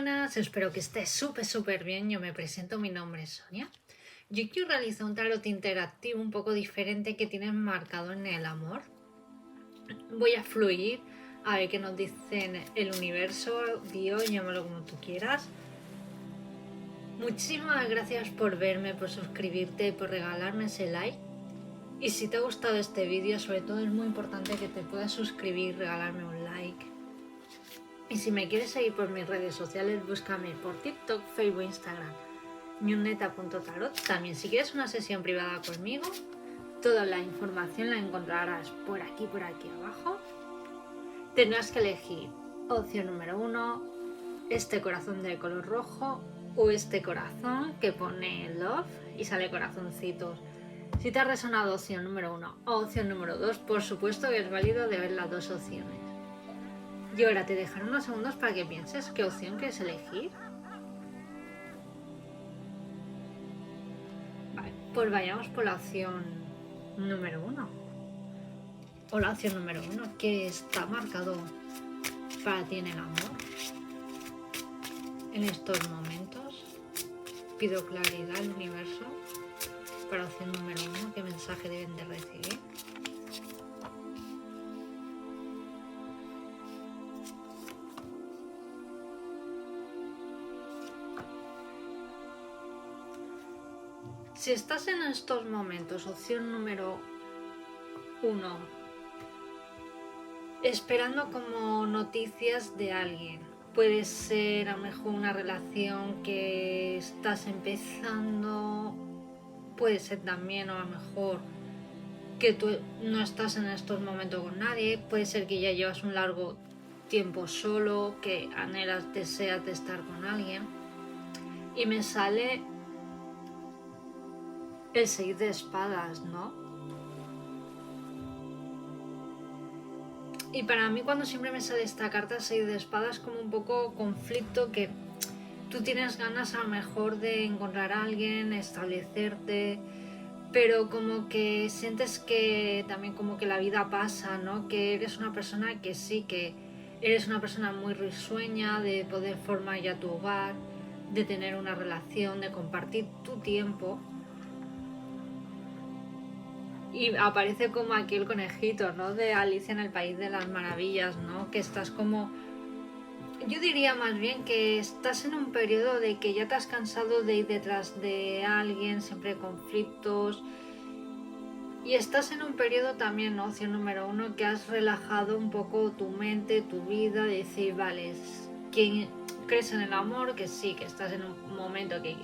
buenas, espero que estés súper bien. Yo me presento, mi nombre es Sonia. Yo quiero realizar un tarot interactivo un poco diferente que tienes marcado en el amor. Voy a fluir, a ver qué nos dicen el universo, Dios, llámalo como tú quieras. Muchísimas gracias por verme, por suscribirte, por regalarme ese like. Y si te ha gustado este vídeo, sobre todo es muy importante que te puedas suscribir, regalarme un like. Y si me quieres seguir por mis redes sociales, búscame por TikTok, Facebook, Instagram, ñuneta.tarot. También si quieres una sesión privada conmigo, toda la información la encontrarás por aquí abajo. Tendrás que elegir opción número 1, este corazón de color rojo o este corazón que pone love y sale corazoncitos. Si te ha resonado opción número 1 o opción número 2, por supuesto que es válido de ver las dos opciones. Y ahora te dejaré unos segundos para que pienses qué opción quieres elegir. Vale, pues vayamos por la opción número 1. O la opción número 1, que está marcado para ti en el amor. En estos momentos pido claridad al universo para opción número 1, qué mensaje deben de recibir. Si estás en estos momentos, opción número 1, esperando como noticias de alguien, puede ser a lo mejor una relación que estás empezando, puede ser también a lo mejor que tú no estás en estos momentos con nadie, puede ser que ya llevas un largo tiempo solo, que anhelas, deseas de estar con alguien. Y me sale el 6 de espadas, ¿no? Y para mí cuando siempre me sale esta carta 6 de espadas como un poco conflicto, que tú tienes ganas a lo mejor de encontrar a alguien, establecerte, pero como que sientes que también como que la vida pasa, ¿no? Que eres una persona que sí, que eres una persona muy risueña, de poder formar ya tu hogar, de tener una relación, de compartir tu tiempo. Y aparece como aquí el conejito, ¿no? De Alicia en el País de las Maravillas, ¿no? Que estás como... Yo diría más bien que estás en un periodo de que ya te has cansado de ir detrás de alguien, siempre conflictos. Y estás en un periodo también, ¿no? Opción número 1, que has relajado un poco tu mente, tu vida, de decir, vale, ¿quién crees en el amor? Que sí, que estás en un momento que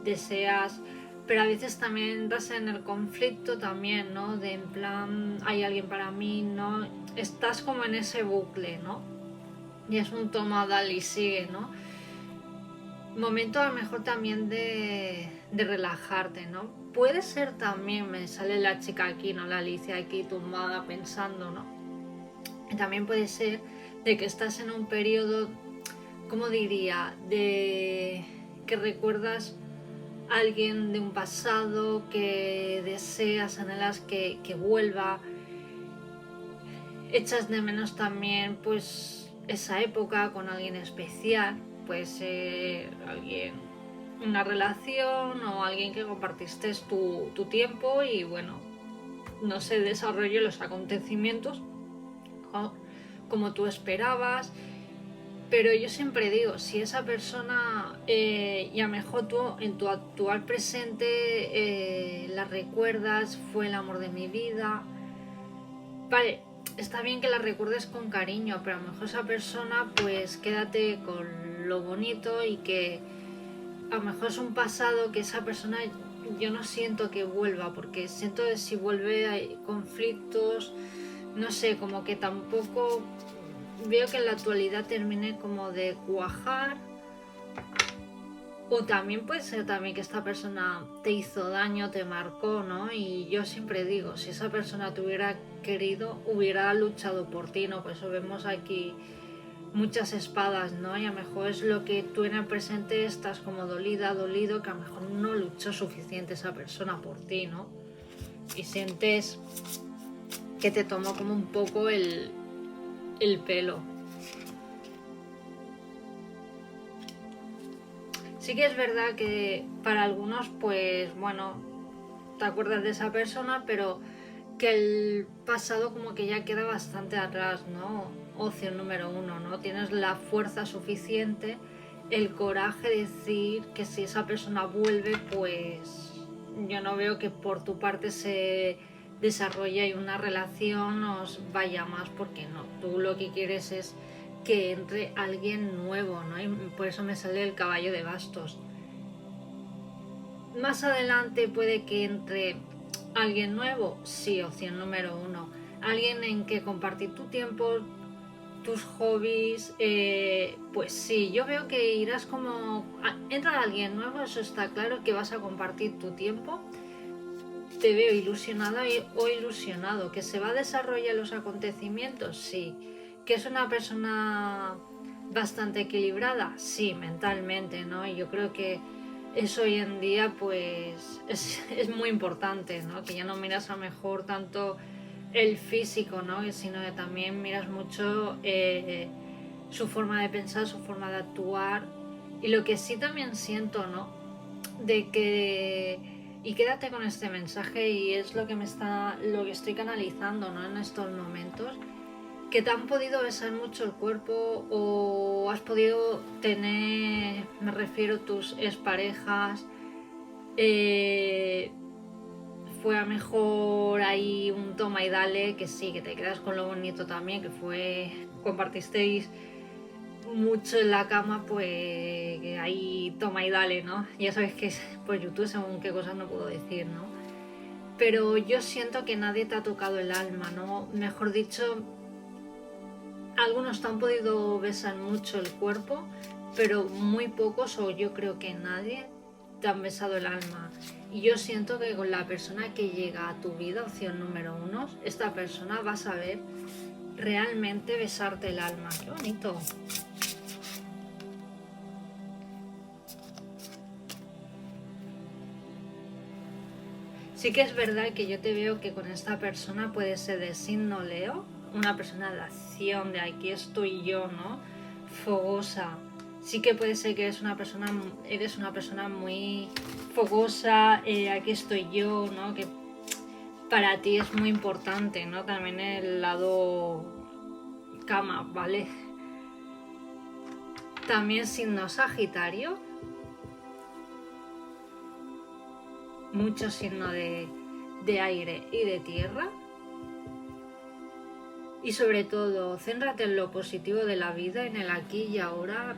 deseas... Pero a veces también entras en el conflicto también, ¿no? De en plan, hay alguien para mí, ¿no? Estás como en ese bucle, ¿no? Y es un toma, dale y sigue, ¿no? Momento a lo mejor también de relajarte, ¿no? Puede ser también, me sale la chica aquí, ¿no? La Alicia aquí tumbada pensando, ¿no? Y también puede ser de que estás en un periodo, ¿cómo diría? De que recuerdas alguien de un pasado que deseas, anhelas que vuelva, echas de menos también pues esa época con alguien especial, puede ser alguien, una relación o alguien que compartiste tu tiempo y bueno, no se desarrolló los acontecimientos como tú esperabas. Pero yo siempre digo, si esa persona, y a lo mejor tú en tu actual presente la recuerdas, fue el amor de mi vida, vale, está bien que la recuerdes con cariño, pero a lo mejor esa persona, pues quédate con lo bonito y que a lo mejor es un pasado que esa persona yo no siento que vuelva, porque siento que si vuelve hay conflictos, no sé, como que tampoco... Veo que en la actualidad termine como de cuajar. O también puede ser también que esta persona te hizo daño, te marcó, ¿no? Y yo siempre digo, si esa persona te hubiera querido, hubiera luchado por ti, ¿no? Por eso vemos aquí muchas espadas, ¿no? Y a lo mejor es lo que tú en el presente estás como dolida, dolido, que a lo mejor no luchó suficiente esa persona por ti, ¿no? Y sientes que te tomó como un poco el pelo. Sí que es verdad que para algunos, pues bueno, te acuerdas de esa persona, pero que el pasado como que ya queda bastante atrás, ¿no? Opción número uno, ¿no? Tienes la fuerza suficiente, el coraje de decir que si esa persona vuelve, pues yo no veo que por tu parte se desarrolle y una relación os vaya más, porque no, tú lo que quieres es que entre alguien nuevo, ¿no? Y por eso me sale el caballo de bastos. Más adelante puede que entre alguien nuevo, sí, opción número uno. Alguien en que compartir tu tiempo, tus hobbies, pues sí, yo veo que irás como... Entra alguien nuevo, eso está claro, que vas a compartir tu tiempo. Te veo ilusionada o ilusionado. ¿Que se va a desarrollar los acontecimientos? Sí. ¿Que es una persona bastante equilibrada? Sí, mentalmente, ¿no? Y yo creo que eso hoy en día pues es muy importante, ¿no? Que ya no miras a lo mejor tanto el físico, ¿no? Sino que también miras mucho su forma de pensar, su forma de actuar. Y lo que sí también siento, ¿no? De que... Y quédate con este mensaje y es lo que lo que estoy canalizando, ¿no? En estos momentos, que te han podido besar mucho el cuerpo o has podido tener, me refiero, tus exparejas, fue a mejor ahí un toma y dale, que sí, que te quedas con lo bonito también, que fue, compartisteis mucho en la cama, pues que ahí toma y dale, ¿no? Ya sabes que por YouTube según qué cosas no puedo decir, ¿no? Pero yo siento que nadie te ha tocado el alma, ¿no? Mejor dicho, algunos te han podido besar mucho el cuerpo, pero muy pocos, o yo creo que nadie, te han besado el alma. Y yo siento que con la persona que llega a tu vida, opción número uno, esta persona va a saber realmente besarte el alma. ¡Qué bonito! Sí que es verdad que yo te veo que con esta persona puede ser de signo Leo, una persona de acción, de aquí estoy yo, ¿no? Fogosa. Sí que puede ser que eres una persona muy fogosa, aquí estoy yo, ¿no? Que para ti es muy importante, ¿no? También el lado cama, ¿vale? También signo Sagitario, mucho signo de aire y de tierra. Y sobre todo, céntrate en lo positivo de la vida, en el aquí y ahora.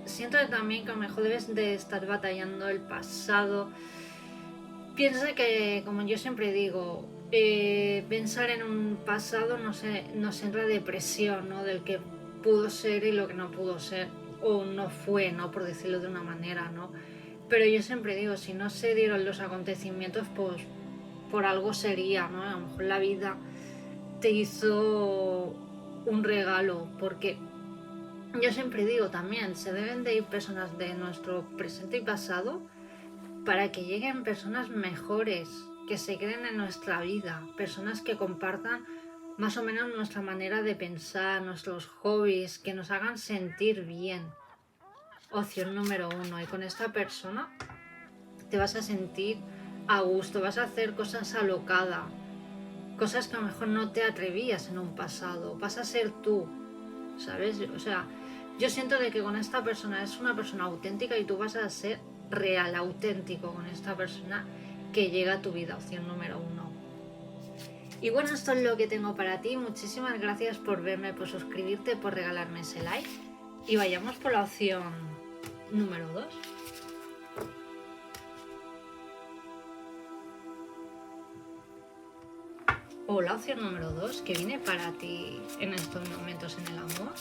Siento también que a lo mejor debes de estar batallando el pasado. Piensa que, como yo siempre digo, pensar en un pasado nos entra depresión, ¿no? Del que pudo ser y lo que no pudo ser, o no fue, ¿no? Por decirlo de una manera, ¿no? Pero yo siempre digo, si no se dieron los acontecimientos, pues por algo sería, ¿no? A lo mejor la vida te hizo un regalo, porque yo siempre digo también, se deben de ir personas de nuestro presente y pasado para que lleguen personas mejores, que se queden en nuestra vida, personas que compartan más o menos nuestra manera de pensar, nuestros hobbies, que nos hagan sentir bien. Opción número uno, y con esta persona te vas a sentir a gusto, vas a hacer cosas alocadas, cosas que a lo mejor no te atrevías en un pasado, vas a ser tú, ¿sabes? O sea, yo siento de que con esta persona es una persona auténtica y tú vas a ser real, auténtico con esta persona que llega a tu vida, opción número uno. Y bueno, esto es lo que tengo para ti. Muchísimas gracias por verme, por suscribirte, por regalarme ese like. Y vayamos por la opción número 2. O la opción número 2 que viene para ti en estos momentos en el amor.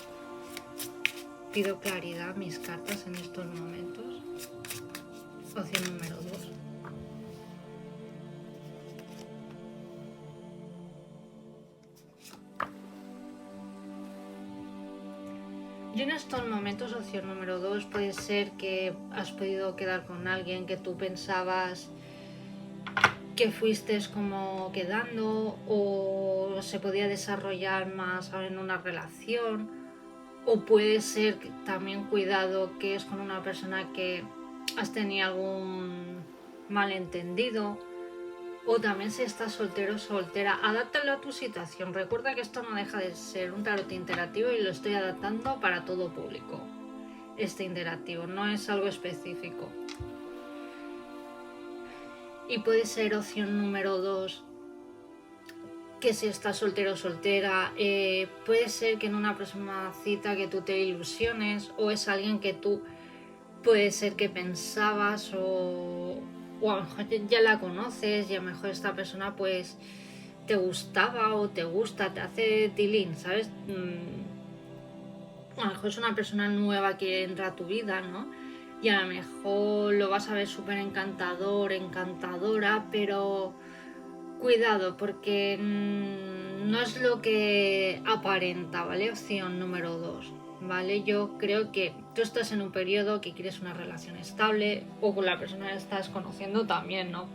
Pido claridad a mis cartas en estos momentos. Opción número 2. Yo en estos momentos, opción número 2, puede ser que has podido quedar con alguien que tú pensabas que fuiste como quedando o se podía desarrollar más en una relación, o puede ser que también, cuidado, que es con una persona que has tenido algún malentendido, o también si estás soltero o soltera, adáptalo a tu situación. Recuerda que esto no deja de ser un tarot interactivo y lo estoy adaptando para todo público. Este interactivo no es algo específico. Y puede ser opción número 2, que si estás soltero o soltera, puede ser que en una próxima cita que tú te ilusiones, o es alguien que tú puede ser que pensabas, o a lo mejor ya la conoces y a lo mejor esta persona pues te gustaba o te gusta, te hace tilín, ¿sabes? A lo mejor es una persona nueva que entra a tu vida, ¿no? Y a lo mejor lo vas a ver súper encantador, encantadora, pero cuidado, porque no es lo que aparenta, ¿vale? Opción número 2, ¿vale? Yo creo que tú estás en un periodo que quieres una relación estable, o con la persona que estás conociendo también, ¿no?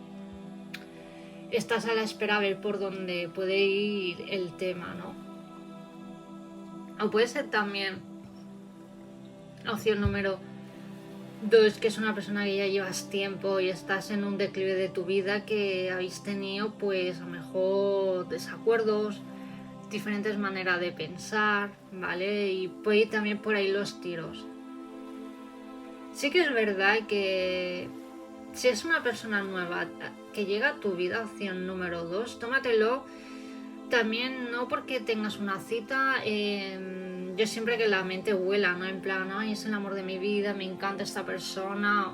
Estás a la espera a ver por dónde puede ir el tema, ¿no? O puede ser también opción número 2, que es una persona que ya llevas tiempo y estás en un declive de tu vida, que habéis tenido pues a lo mejor desacuerdos, diferentes maneras de pensar, ¿vale? Y puede ir también por ahí los tiros. Sí que es verdad que si es una persona nueva que llega a tu vida, opción número 2, tómatelo también no porque tengas una cita. Yo siempre que la mente vuela, ¿no? En plan, ay, es el amor de mi vida, me encanta esta persona.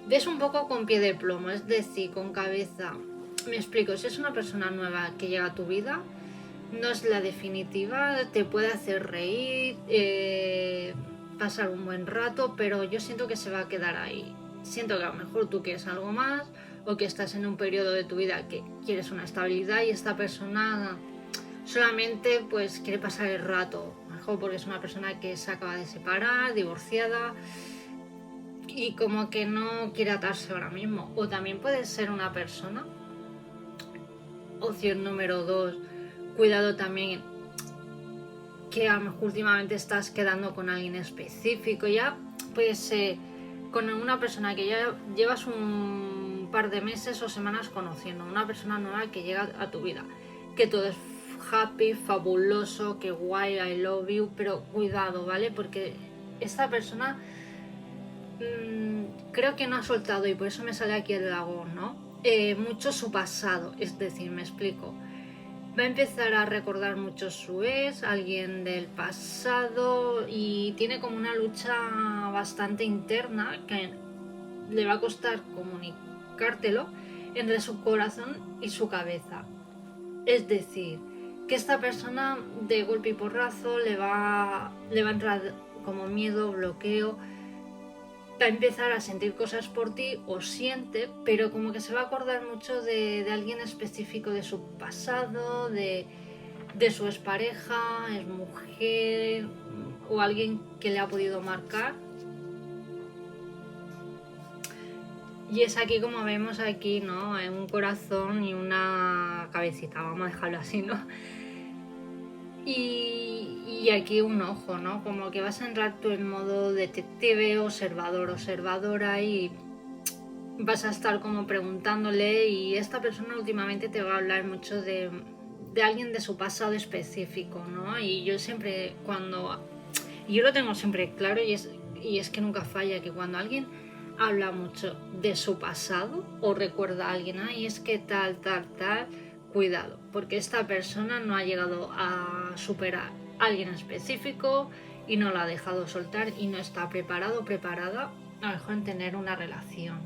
Ves un poco con pie de plomo, es decir, con cabeza. Me explico, si es una persona nueva que llega a tu vida, no es la definitiva, te puede hacer reír, pasar un buen rato, pero yo siento que se va a quedar ahí. Siento que a lo mejor tú quieres algo más, o que estás en un periodo de tu vida que quieres una estabilidad y esta persona solamente pues quiere pasar el rato, mejor porque es una persona que se acaba de separar, divorciada, y como que no quiere atarse ahora mismo. O también puede ser una persona, opción número 2, cuidado también, que a lo mejor últimamente estás quedando con alguien específico, ya pues con una persona que ya llevas un par de meses o semanas conociendo, una persona nueva que llega a tu vida, que todo es happy, fabuloso, que guay, I love you, pero cuidado, ¿vale? Porque esta persona creo que no ha soltado, y por eso me sale aquí el dragón, ¿no? Mucho su pasado, es decir, me explico. Va a empezar a recordar mucho su ex, alguien del pasado, y tiene como una lucha bastante interna que le va a costar comunicártelo entre su corazón y su cabeza. Es decir, que esta persona de golpe y porrazo le va a entrar como miedo, bloqueo, va a empezar a sentir cosas por ti, o siente, pero como que se va a acordar mucho de alguien específico de su pasado, de su expareja, es mujer, o alguien que le ha podido marcar. Y es aquí como vemos aquí, ¿no? Un corazón y una cabecita, vamos a dejarlo así, ¿no? Y aquí un ojo, ¿no? Como que vas a entrar tú en modo detective, observador, observadora, y vas a estar como preguntándole, y esta persona últimamente te va a hablar mucho de alguien de su pasado específico, ¿no? Y yo siempre yo lo tengo siempre claro, y es que nunca falla, que cuando alguien habla mucho de su pasado o recuerda a alguien, ay, es que tal, cuidado, porque esta persona no ha llegado a superar a alguien específico y no la ha dejado soltar, y no está preparado o preparada a lo mejor en tener una relación.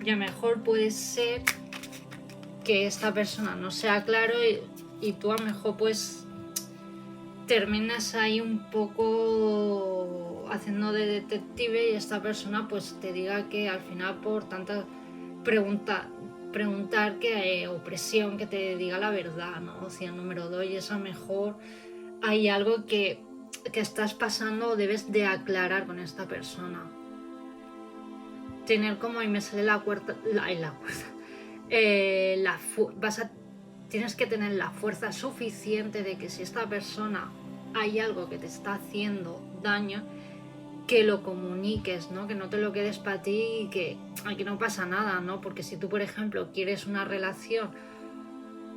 Y a lo mejor puede ser que esta persona no sea claro, y tú a lo mejor pues terminas ahí un poco haciendo de detective, y esta persona pues te diga que al final, por tanta preguntar que o presión, que te diga la verdad, ¿no? Opción número 2, y eso a lo mejor hay algo que estás pasando o debes de aclarar con esta persona. Tener como, y me sale la cuarta, tienes que tener la fuerza suficiente de que si esta persona hay algo que te está haciendo daño, que lo comuniques, ¿no? Que no te lo quedes para ti y que aquí no pasa nada, ¿no? Porque si tú, por ejemplo, quieres una relación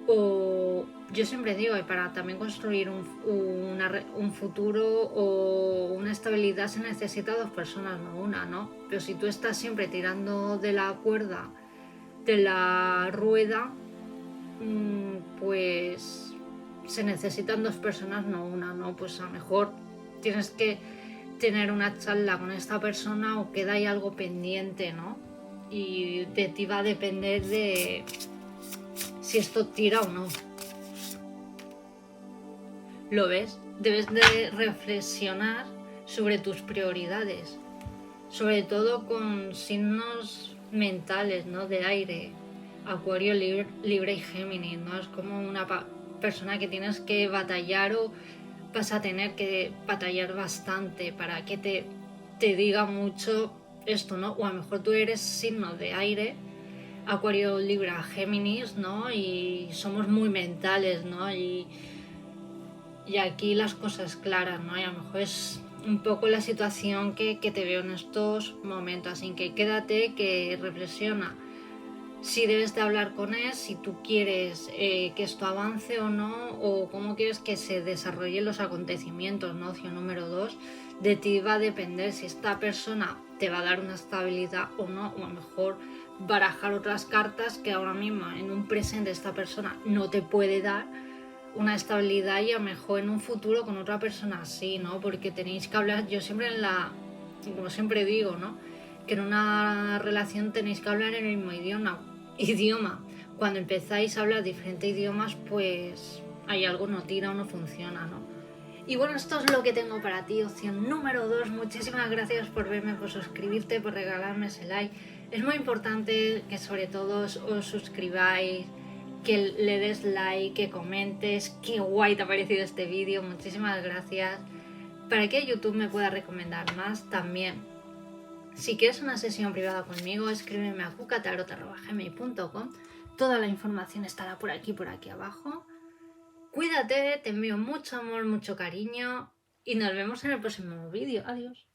o yo siempre digo que para también construir un futuro o una estabilidad se necesita dos personas, no una, ¿no? Pero si tú estás siempre tirando de la cuerda, de la rueda, pues se necesitan dos personas, no una, ¿no? Pues a lo mejor tienes que tener una charla con esta persona o queda ahí algo pendiente, ¿no? Y de ti va a depender de si esto tira o no. ¿Lo ves? Debes de reflexionar sobre tus prioridades, sobre todo con signos mentales, ¿no? De aire, Acuario, Libra y Géminis, ¿no? Es como una persona que tienes que batallar o vas a tener que batallar bastante para que te diga mucho esto, ¿no? O a lo mejor tú eres signo de aire, Acuario, Libra, Géminis, ¿no? Y somos muy mentales, ¿no? Y aquí las cosas claras, ¿no? Y a lo mejor es un poco la situación que te veo en estos momentos, así que quédate, que reflexiona si debes de hablar con él, si tú quieres que esto avance o no, o cómo quieres que se desarrollen los acontecimientos, ¿no? Opción número 2, de ti va a depender si esta persona te va a dar una estabilidad o no, o a lo mejor barajar otras cartas que ahora mismo en un presente esta persona no te puede dar una estabilidad y a lo mejor en un futuro con otra persona así, ¿no? Porque tenéis que hablar, yo siempre como siempre digo, ¿no? Que en una relación tenéis que hablar en el mismo idioma. Cuando empezáis a hablar diferentes idiomas, pues hay algo no tira o no funciona, ¿no? Y bueno, esto es lo que tengo para ti, opción número 2. Muchísimas gracias por verme, por suscribirte, por regalarme ese like. Es muy importante que sobre todo os suscribáis, que le des like, que comentes. Qué guay te ha parecido este vídeo, muchísimas gracias. Para que YouTube me pueda recomendar más también. Si quieres una sesión privada conmigo, escríbeme a cucatarot@gmail.com. Toda la información estará por aquí abajo. Cuídate, te envío mucho amor, mucho cariño y nos vemos en el próximo vídeo. Adiós.